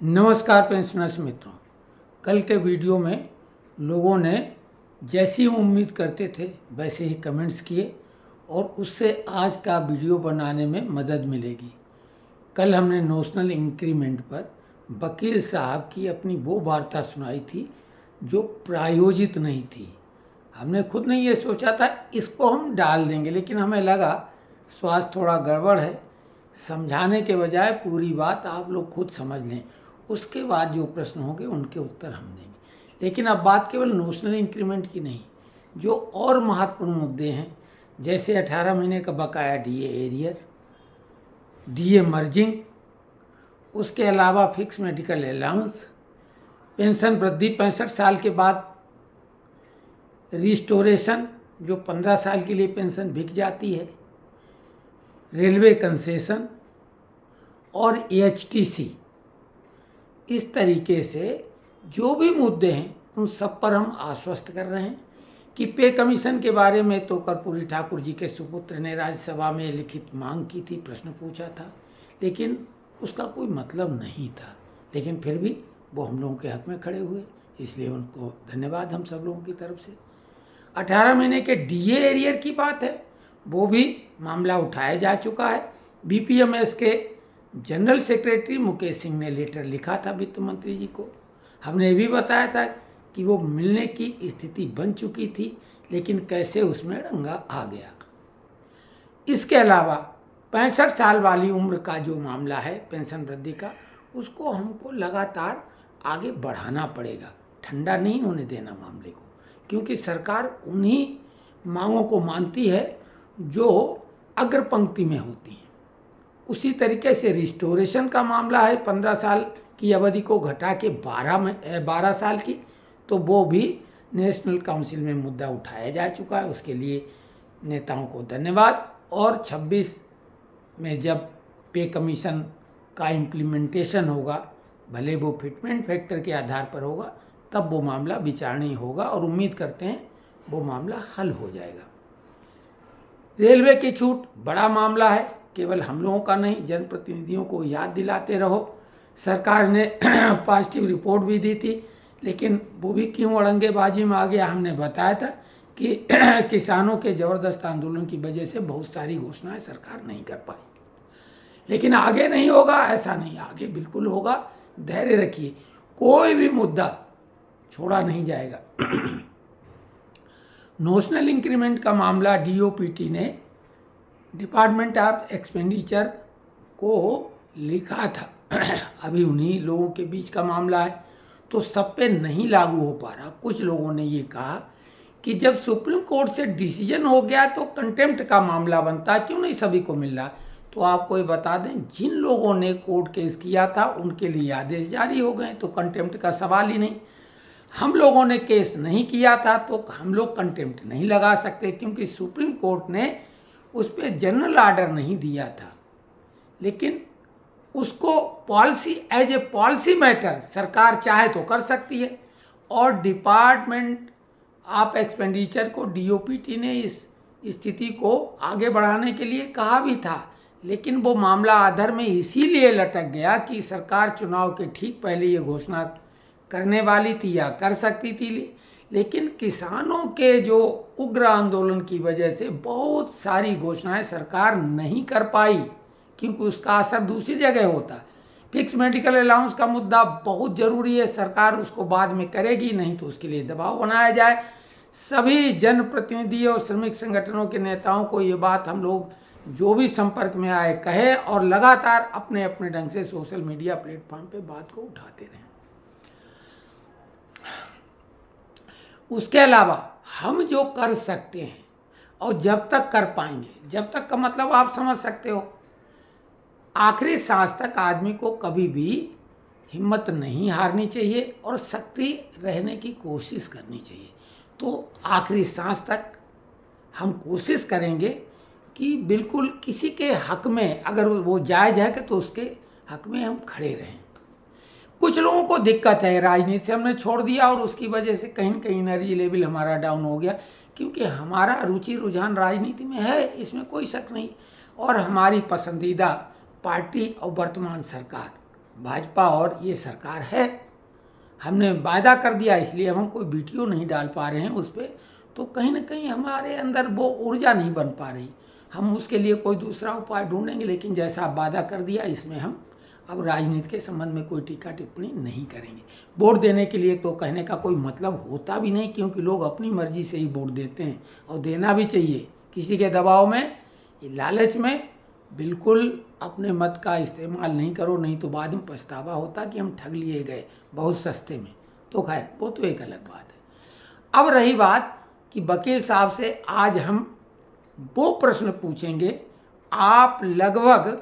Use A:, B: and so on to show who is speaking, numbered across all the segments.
A: नमस्कार पेंशनर्स मित्रों। कल के वीडियो में लोगों ने जैसी उम्मीद करते थे वैसे ही कमेंट्स किए और उससे आज का वीडियो बनाने में मदद मिलेगी। कल हमने नोशनल इंक्रीमेंट पर वकील साहब की अपनी वो वार्ता सुनाई थी जो प्रायोजित नहीं थी। हमने खुद ने ये सोचा था इसको हम डाल देंगे, लेकिन हमें लगा स्वास्थ्य थोड़ा गड़बड़ है, समझाने के बजाय पूरी बात आप लोग खुद समझ लें, उसके बाद जो प्रश्न होंगे उनके उत्तर हम देंगे। लेकिन अब बात केवल नोशनल इंक्रीमेंट की नहीं, जो और महत्वपूर्ण मुद्दे हैं जैसे 18 महीने का बकाया डीए एरियर, डीए मर्जिंग, उसके अलावा फिक्स मेडिकल अलाउंस, पेंशन वृद्धि 65 साल के बाद, रिस्टोरेशन जो 15 साल के लिए पेंशन बिक जाती है, रेलवे कंसेशन और एएचटीसी। इस तरीके से जो भी मुद्दे हैं उन सब पर हम आश्वस्त कर रहे हैं कि पे कमीशन के बारे में तो कर्पूरी ठाकुर जी के सुपुत्र ने राज्यसभा में लिखित मांग की थी, प्रश्न पूछा था, लेकिन उसका कोई मतलब नहीं था। लेकिन फिर भी वो हम लोगों के हक में खड़े हुए, इसलिए उनको धन्यवाद हम सब लोगों की तरफ से। 18 महीने के डीए एरियर की बात है, वो भी मामला उठाया जा चुका है। बीपीएमएस के जनरल सेक्रेटरी मुकेश सिंह ने लेटर लिखा था वित्त मंत्री जी को। हमने ये भी बताया था कि वो मिलने की स्थिति बन चुकी थी, लेकिन कैसे उसमें रंगा आ गया। इसके अलावा 65 साल वाली उम्र का जो मामला है पेंशन वृद्धि का, उसको हमको लगातार आगे बढ़ाना पड़ेगा, ठंडा नहीं होने देना मामले को, क्योंकि सरकार उन्हीं मांगों को मानती है जो अग्र पंक्ति में होती हैं। उसी तरीके से रिस्टोरेशन का मामला है, 15 साल की अवधि को घटा के 12 साल की, तो वो भी नेशनल काउंसिल में मुद्दा उठाया जा चुका है। उसके लिए नेताओं को धन्यवाद। और 26 में जब पे कमीशन का इम्प्लीमेंटेशन होगा, भले वो फिटमेंट फैक्टर के आधार पर होगा, तब वो मामला विचारणीय होगा और उम्मीद करते हैं वो मामला हल हो जाएगा। रेलवे की छूट बड़ा मामला है, केवल हम लोगों का नहीं, जनप्रतिनिधियों को याद दिलाते रहो। सरकार ने पॉजिटिव रिपोर्ट भी दी थी, लेकिन वो भी क्यों अड़ंगेबाजी में आ गया। हमने बताया था कि किसानों के ज़बरदस्त आंदोलन की वजह से बहुत सारी घोषणाएं सरकार नहीं कर पाई। लेकिन आगे नहीं होगा ऐसा नहीं, आगे बिल्कुल होगा, धैर्य रखिए, कोई भी मुद्दा छोड़ा नहीं जाएगा। नोशनल इंक्रीमेंट का मामला डीओपीटी ने डिपार्टमेंट ऑफ एक्सपेंडिचर को लिखा था। अभी उन्हीं लोगों के बीच का मामला है, तो सब पे नहीं लागू हो पा रहा। कुछ लोगों ने ये कहा कि जब सुप्रीम कोर्ट से डिसीजन हो गया तो कंटेम्प्ट का मामला बनता है, क्यों नहीं सभी को मिल रहा। तो आपको ये बता दें, जिन लोगों ने कोर्ट केस किया था उनके लिए आदेश जारी हो गए, तो कंटेम्प्ट का सवाल ही नहीं। हम लोगों ने केस नहीं किया था तो हम लोग कंटेम्प्ट नहीं लगा सकते, क्योंकि सुप्रीम कोर्ट ने उस पर जनरल ऑर्डर नहीं दिया था। लेकिन उसको policy as a policy matter सरकार चाहे तो कर सकती है, और डिपार्टमेंट ऑफ एक्सपेंडिचर को डीओपीटी ने इस स्थिति को आगे बढ़ाने के लिए कहा भी था। लेकिन वो मामला आधर में इसीलिए लटक गया कि सरकार चुनाव के ठीक पहले ये घोषणा करने वाली थी या कर सकती थी, लेकिन किसानों के जो उग्र आंदोलन की वजह से बहुत सारी घोषणाएं सरकार नहीं कर पाई, क्योंकि उसका असर दूसरी जगह होता है। फिक्स मेडिकल अलाउंस का मुद्दा बहुत ज़रूरी है, सरकार उसको बाद में करेगी, नहीं तो उसके लिए दबाव बनाया जाए। सभी जनप्रतिनिधि और श्रमिक संगठनों के नेताओं को ये बात हम लोग जो भी संपर्क में आए कहे, और लगातार अपने अपने ढंग से सोशल मीडिया प्लेटफॉर्म पे बात को उठाते रहें। उसके अलावा हम जो कर सकते हैं और जब तक कर पाएंगे, जब तक का मतलब आप समझ सकते हो, आखिरी सांस तक आदमी को कभी भी हिम्मत नहीं हारनी चाहिए और सक्रिय रहने की कोशिश करनी चाहिए। तो आखिरी सांस तक हम कोशिश करेंगे कि बिल्कुल किसी के हक में, अगर वो जायज़ है कि तो उसके हक में हम खड़े रहें। कुछ लोगों को दिक्कत है, राजनीति से हमने छोड़ दिया और उसकी वजह से कहीं न कहीं एनर्जी लेवल हमारा डाउन हो गया, क्योंकि हमारा रुचि रुझान राजनीति में है, इसमें कोई शक नहीं, और हमारी पसंदीदा पार्टी और वर्तमान सरकार भाजपा और ये सरकार है। हमने वायदा कर दिया, इसलिए हम कोई वीडियो नहीं डाल पा रहे हैं उस पर, तो कहीं ना कहीं हमारे अंदर वो ऊर्जा नहीं बन पा रही। हम उसके लिए कोई दूसरा उपाय ढूंढेंगे, लेकिन जैसा वादा कर दिया, इसमें हम अब राजनीति के संबंध में कोई टीका टिप्पणी नहीं करेंगे। वोट देने के लिए तो कहने का कोई मतलब होता भी नहीं, क्योंकि लोग अपनी मर्जी से ही वोट देते हैं और देना भी चाहिए। किसी के दबाव में, लालच में बिल्कुल अपने मत का इस्तेमाल नहीं करो, नहीं तो बाद में पछतावा होता कि हम ठग लिए गए बहुत सस्ते में। तो खैर वो तो एक अलग बात है। अब रही बात कि वकील साहब से आज हम वो प्रश्न पूछेंगे। आप लगभग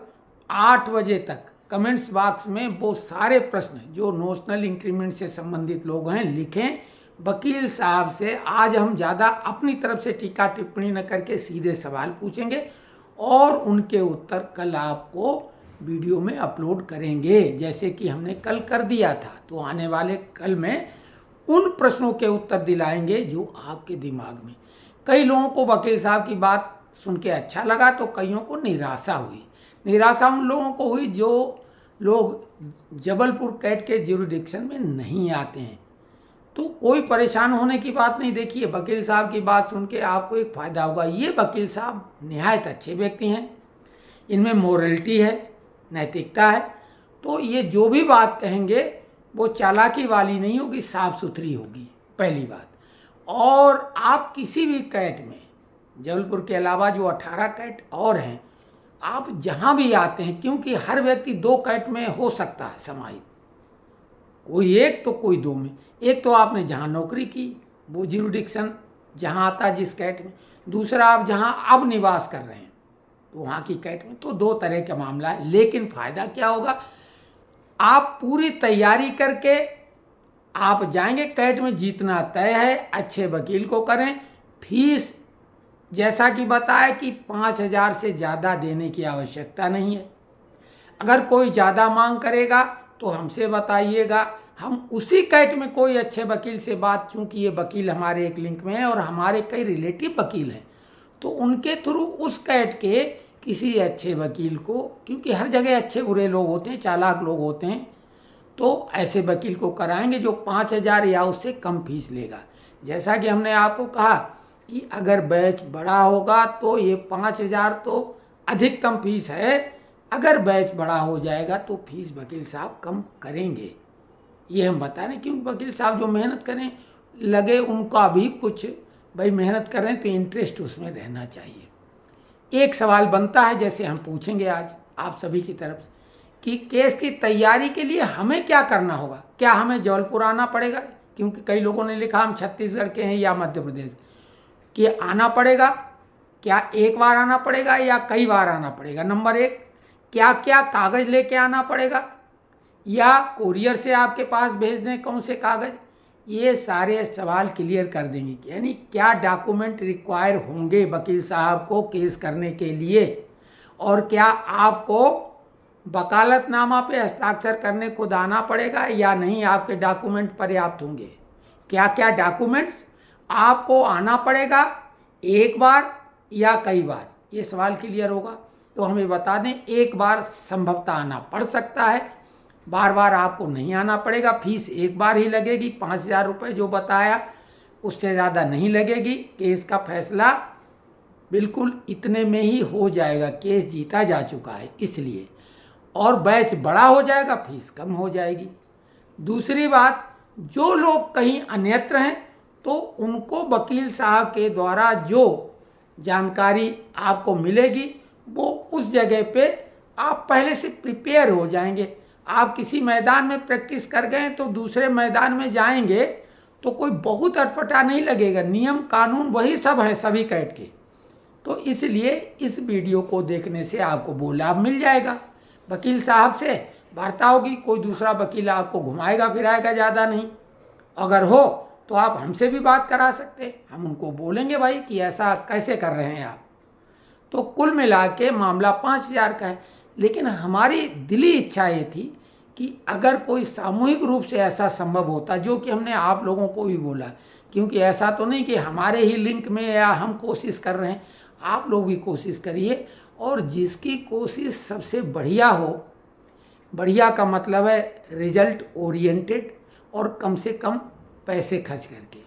A: 8 बजे तक कमेंट्स बॉक्स में वो सारे प्रश्न जो नोशनल इंक्रीमेंट से संबंधित लोग हैं लिखें। वकील साहब से आज हम ज़्यादा अपनी तरफ से टीका टिप्पणी न करके सीधे सवाल पूछेंगे और उनके उत्तर कल आपको वीडियो में अपलोड करेंगे, जैसे कि हमने कल कर दिया था। तो आने वाले कल में उन प्रश्नों के उत्तर दिलाएंगे जो आपके दिमाग में। कई लोगों को वकील साहब की बात सुन के अच्छा लगा, तो कईयों को निराशा हुई। निराशा उन लोगों को हुई जो लोग जबलपुर कैट के ज्यूरिडिक्शन में नहीं आते हैं। तो कोई परेशान होने की बात नहीं। देखिए, वकील साहब की बात सुन के आपको एक फ़ायदा होगा। ये वकील साहब निहायत अच्छे व्यक्ति हैं, इनमें मोरलिटी है, नैतिकता है। तो ये जो भी बात कहेंगे वो चालाकी वाली नहीं होगी, साफ सुथरी होगी, पहली बात। और आप किसी भी कैट में, जबलपुर के अलावा जो 18 कैट और हैं, आप जहाँ भी आते हैं, क्योंकि हर व्यक्ति 2 कैट में हो सकता है समाहित, कोई एक तो कोई 2 में। एक तो आपने जहाँ नौकरी की वो ज्यूरिडिक्शन जहाँ आता है जिस कैट में, दूसरा आप जहाँ अब निवास कर रहे हैं तो वहाँ की कैट में। तो 2 तरह का मामला है। लेकिन फ़ायदा क्या होगा, आप पूरी तैयारी करके आप जाएंगे कैट में, जीतना तय है। अच्छे वकील को करें। फीस जैसा कि बताया कि 5,000 से ज़्यादा देने की आवश्यकता नहीं है। अगर कोई ज़्यादा मांग करेगा तो हमसे बताइएगा, हम उसी कैट में कोई अच्छे वकील से बात, चूँकि ये वकील हमारे एक लिंक में है और हमारे कई रिलेटिव वकील हैं, तो उनके थ्रू उस कैट के किसी अच्छे वकील को, क्योंकि हर जगह अच्छे बुरे लोग होते हैं, चालाक लोग होते हैं, तो ऐसे वकील को कराएंगे जो 5,000 या उससे कम फीस लेगा। जैसा कि हमने आपको कहा कि अगर बैच बड़ा होगा तो ये 5,000 तो अधिकतम फीस है। अगर बैच बड़ा हो जाएगा तो फीस वकील साहब कम करेंगे, ये हम बता रहे हैं। क्योंकि वकील साहब जो मेहनत करें, लगे उनका भी कुछ, भाई मेहनत करें तो इंटरेस्ट उसमें रहना चाहिए। एक सवाल बनता है, जैसे हम पूछेंगे आज आप सभी की तरफ से, कि केस की तैयारी के लिए हमें क्या करना होगा। क्या हमें जबलपुर आना पड़ेगा? क्योंकि कई लोगों ने लिखा हम छत्तीसगढ़ के हैं या मध्य प्रदेश कि आना पड़ेगा। क्या एक बार आना पड़ेगा या कई बार आना पड़ेगा? नंबर 1, क्या क्या कागज़ लेके आना पड़ेगा या कुरियर से आपके पास भेज दें कौन से कागज़? ये सारे सवाल क्लियर कर देंगे। यानी क्या डॉक्यूमेंट रिक्वायर होंगे वकील साहब को केस करने के लिए, और क्या आपको वकालतनामा पे हस्ताक्षर करने खुद आना पड़ेगा या नहीं, आपके डॉक्यूमेंट पर्याप्त होंगे? क्या क्या डॉक्यूमेंट्स आपको आना पड़ेगा, एक बार या कई बार? ये सवाल क्लियर होगा। तो हमें बता दें, एक बार संभवतः आना पड़ सकता है, बार बार आपको नहीं आना पड़ेगा। फीस एक बार ही लगेगी, 5,000 रुपये जो बताया, उससे ज़्यादा नहीं लगेगी। केस का फैसला बिल्कुल इतने में ही हो जाएगा, केस जीता जा चुका है इसलिए। और बैच बड़ा हो जाएगा, फीस कम हो जाएगी। दूसरी बात, जो लोग कहीं अन्यत्र हैं तो उनको वकील साहब के द्वारा जो जानकारी आपको मिलेगी वो उस जगह पे आप पहले से प्रिपेयर हो जाएंगे। आप किसी मैदान में प्रैक्टिस कर गए तो दूसरे मैदान में जाएंगे तो कोई बहुत अटपटा नहीं लगेगा। नियम कानून वही सब हैं सभी कैट के। तो इसलिए इस वीडियो को देखने से आपको वो लाभ मिल जाएगा। वकील साहब से वार्ता होगी, कोई दूसरा वकील आपको घुमाएगा फिराएगा ज़्यादा नहीं। अगर हो तो आप हमसे भी बात करा सकते हैं, हम उनको बोलेंगे भाई कि ऐसा कैसे कर रहे हैं आप। तो कुल मिला के मामला 5,000 का है। लेकिन हमारी दिली इच्छा ये थी कि अगर कोई सामूहिक रूप से ऐसा संभव होता, जो कि हमने आप लोगों को भी बोला, क्योंकि ऐसा तो नहीं कि हमारे ही लिंक में या हम कोशिश कर रहे हैं, आप लोग भी कोशिश करिए। और जिसकी कोशिश सबसे बढ़िया हो, बढ़िया का मतलब है रिजल्ट ओरिएंटेड और कम से कम पैसे खर्च करके।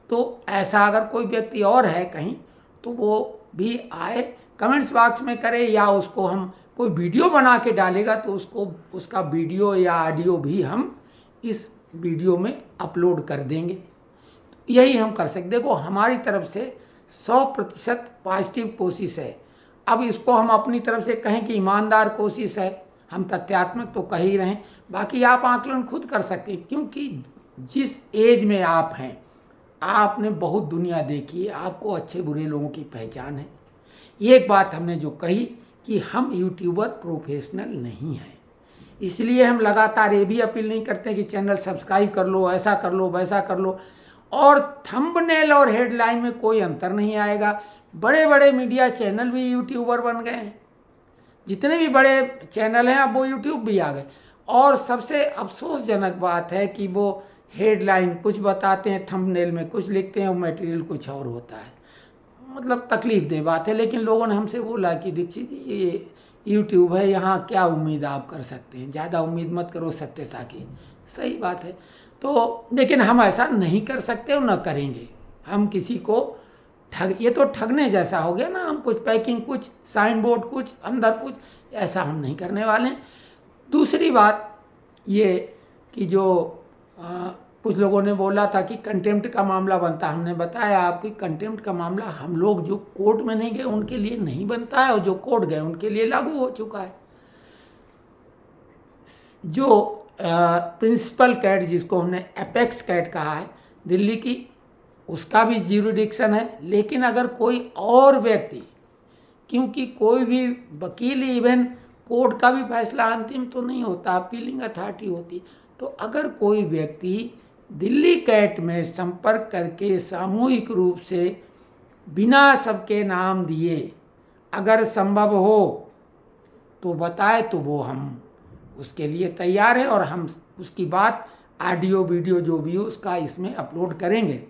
A: तो ऐसा अगर कोई व्यक्ति और है कहीं तो वो भी आए, कमेंट्स बॉक्स में करे, या उसको हम कोई वीडियो बना के डालेगा तो उसको उसका वीडियो या ऑडियो भी हम इस वीडियो में अपलोड कर देंगे। यही हम कर सकते। देखो हमारी तरफ से 100% पॉजिटिव कोशिश है। अब इसको हम अपनी तरफ से कहें कि ईमानदार कोशिश है, हम तथ्यात्मक तो कह ही रहे हैं, बाकी आप आकलन खुद कर सकते हैं, क्योंकि जिस एज में आप हैं आपने बहुत दुनिया देखी है, आपको अच्छे बुरे लोगों की पहचान है। एक बात हमने जो कही कि हम यूट्यूबर प्रोफेशनल नहीं हैं, इसलिए हम लगातार ये भी अपील नहीं करते कि चैनल सब्सक्राइब कर लो, ऐसा कर लो, वैसा कर लो। और थंबनेल और हेडलाइन में कोई अंतर नहीं आएगा। बड़े बड़े मीडिया चैनल भी यूट्यूबर बन गए हैं, जितने भी बड़े चैनल हैं अब वो यूट्यूब भी आ गए। और सबसे अफसोसजनक बात है कि वो हेडलाइन कुछ बताते हैं, थंबनेल में कुछ लिखते हैं और मटेरियल कुछ और होता है। मतलब तकलीफ दे बात है। लेकिन लोगों ने हमसे बोला कि दीक्षित जी ये यूट्यूब है, यहाँ क्या उम्मीद आप कर सकते हैं, ज़्यादा उम्मीद मत करो सत्यता की। सही बात है। तो लेकिन हम ऐसा नहीं कर सकते और न करेंगे। हम किसी को ये तो ठगने जैसा हो गया ना, हम कुछ पैकिंग, कुछ साइन बोर्ड, कुछ अंदर कुछ, ऐसा हम नहीं करने वाले हैं। दूसरी बात ये कि जो कुछ लोगों ने बोला था कि कंटेम्प्ट का मामला बनता, हमने बताया आपको कंटेम्प्ट का मामला हम लोग जो कोर्ट में नहीं गए उनके लिए नहीं बनता है, और जो कोर्ट गए उनके लिए लागू हो चुका है। जो प्रिंसिपल कैट जिसको हमने एपेक्स कैट कहा है दिल्ली की, उसका भी ज्यूरिडिक्शन है। लेकिन अगर कोई और व्यक्ति, क्योंकि कोई भी वकील, इवन कोर्ट का भी फैसला अंतिम तो नहीं होता, अपीलिंग अथॉरिटी होती, तो अगर कोई व्यक्ति दिल्ली कैट में संपर्क करके सामूहिक रूप से बिना सबके नाम दिए अगर संभव हो तो बताए, तो वो हम उसके लिए तैयार हैं और हम उसकी बात ऑडियो वीडियो जो भी हो उसका इसमें अपलोड करेंगे।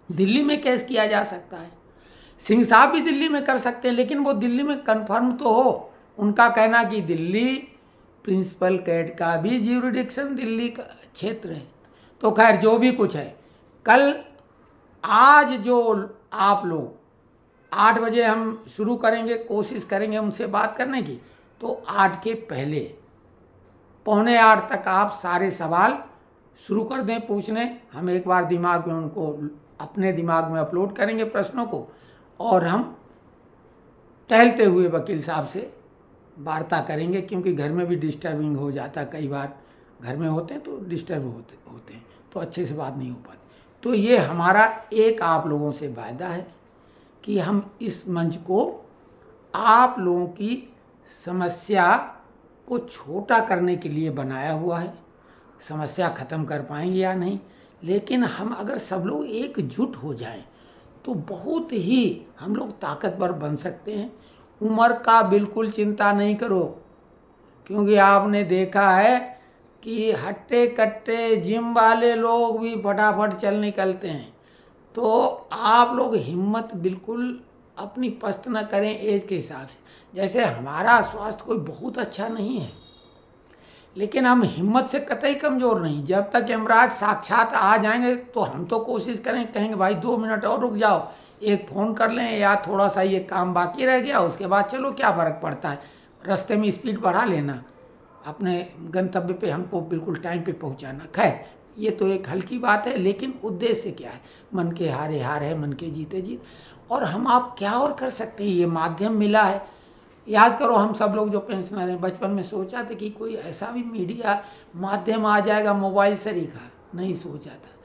A: दिल्ली में केस किया जा सकता है, सिंह साहब भी दिल्ली में कर सकते हैं, लेकिन वो दिल्ली में कंफर्म तो हो। उनका कहना कि दिल्ली प्रिंसिपल कैट का भी ज्यूरिडिक्शन दिल्ली का क्षेत्र है। तो खैर जो भी कुछ है, कल आज जो आप लोग 8 बजे हम शुरू करेंगे, कोशिश करेंगे उनसे बात करने की, तो 8 के पहले 7:45 तक आप सारे सवाल शुरू कर दें पूछने। हम एक बार दिमाग में उनको अपने दिमाग में अपलोड करेंगे प्रश्नों को, और हम टहलते हुए वकील साहब से वार्ता करेंगे, क्योंकि घर में भी डिस्टर्बिंग हो जाता है, कई बार घर में होते हैं तो डिस्टर्ब होते हैं, तो अच्छे से बात नहीं हो पाती। तो ये हमारा एक आप लोगों से वायदा है कि हम इस मंच को आप लोगों की समस्या को छोटा करने के लिए बनाया हुआ है। समस्या ख़त्म कर पाएंगे या नहीं, लेकिन हम अगर सब लोग एकजुट हो जाएं तो बहुत ही हम लोग ताकतवर बन सकते हैं। उम्र का बिल्कुल चिंता नहीं करो, क्योंकि आपने देखा है कि हट्टे कट्टे जिम वाले लोग भी फटाफट चल निकलते हैं। तो आप लोग हिम्मत बिल्कुल अपनी पस्त न करें एज के हिसाब से। जैसे हमारा स्वास्थ्य कोई बहुत अच्छा नहीं है, लेकिन हम हिम्मत से कतई कमज़ोर नहीं। जब तक यमराज साक्षात आ जाएंगे तो हम तो कोशिश करें, कहेंगे भाई 2 मिनट और रुक जाओ, एक फ़ोन कर लें, या थोड़ा सा ये काम बाकी रह गया उसके बाद चलो, क्या फ़र्क पड़ता है, रास्ते में स्पीड बढ़ा लेना, अपने गंतव्य पे हमको बिल्कुल टाइम पे पहुंचाना। खैर ये तो एक हल्की बात है, लेकिन उद्देश्य क्या है, मन के हारे हार है, मन के जीते जीत। और हम आप क्या और कर सकते हैं, ये माध्यम मिला है। याद करो हम सब लोग जो पेंशनर हैं, बचपन में सोचा था कि कोई ऐसा भी मीडिया माध्यम आ जाएगा मोबाइल से रिखा, नहीं सोचा था।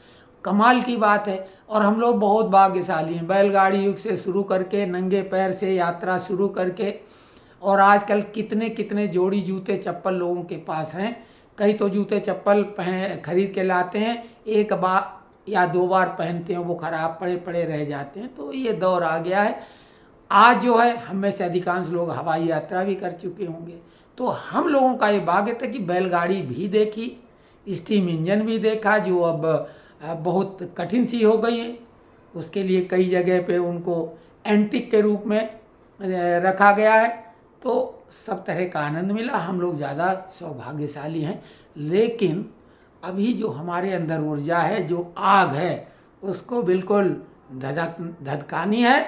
A: कमाल की बात है। और हम लोग बहुत भाग्यशाली हैं, बैलगाड़ी युग से शुरू करके नंगे पैर से यात्रा शुरू करके, और आजकल कितने कितने जोड़ी जूते चप्पल लोगों के पास हैं। कई तो जूते चप्पल खरीद के लाते हैं, एक बार या 2 बार पहनते हैं, वो ख़राब पड़े पड़े रह जाते हैं। तो ये दौर आ गया है। आज जो है हम में से अधिकांश लोग हवाई यात्रा भी कर चुके होंगे, तो हम लोगों का ये भाग्य था कि बैलगाड़ी भी देखी, स्टीम इंजन भी देखा, जो अब बहुत कठिन सी हो गई है। उसके लिए कई जगह पे उनको एंटिक के रूप में रखा गया है, तो सब तरह का आनंद मिला। हम लोग ज़्यादा सौभाग्यशाली हैं। लेकिन अभी जो हमारे अंदर ऊर्जा है, जो आग है, उसको बिल्कुल धधकानी है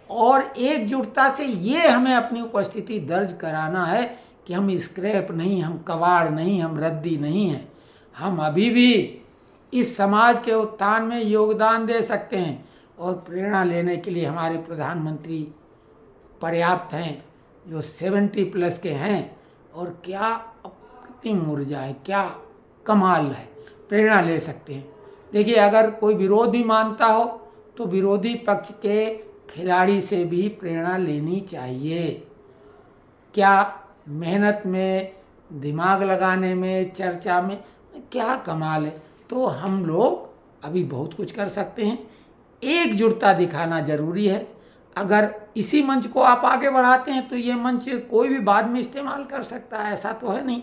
A: और एकजुटता से ये हमें अपनी उपस्थिति दर्ज कराना है कि हम स्क्रैप नहीं, हम कबाड़ नहीं, हम रद्दी नहीं हैं। हम अभी भी इस समाज के उत्थान में योगदान दे सकते हैं और प्रेरणा लेने के लिए हमारे प्रधानमंत्री पर्याप्त हैं, जो 70+ के हैं। और क्या अप्रतिम ऊर्जा है, क्या कमाल है, प्रेरणा ले सकते हैं। देखिए, अगर कोई विरोध भी मानता हो तो विरोधी पक्ष के खिलाड़ी से भी प्रेरणा लेनी चाहिए। क्या मेहनत में, दिमाग लगाने में, चर्चा में क्या कमाल है। तो हम लोग अभी बहुत कुछ कर सकते हैं। एकजुटता दिखाना जरूरी है। अगर इसी मंच को आप आगे बढ़ाते हैं तो ये मंच कोई भी बाद में इस्तेमाल कर सकता है, ऐसा तो है नहीं।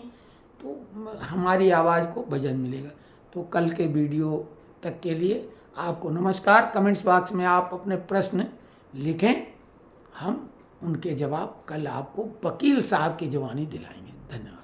A: तो हमारी आवाज़ को वजन मिलेगा। तो कल के वीडियो तक के लिए आपको नमस्कार। कमेंट्स बॉक्स में आप अपने प्रश्न लिखें, हम उनके जवाब कल आपको वकील साहब की ज़ुबानी दिलाएंगे। धन्यवाद।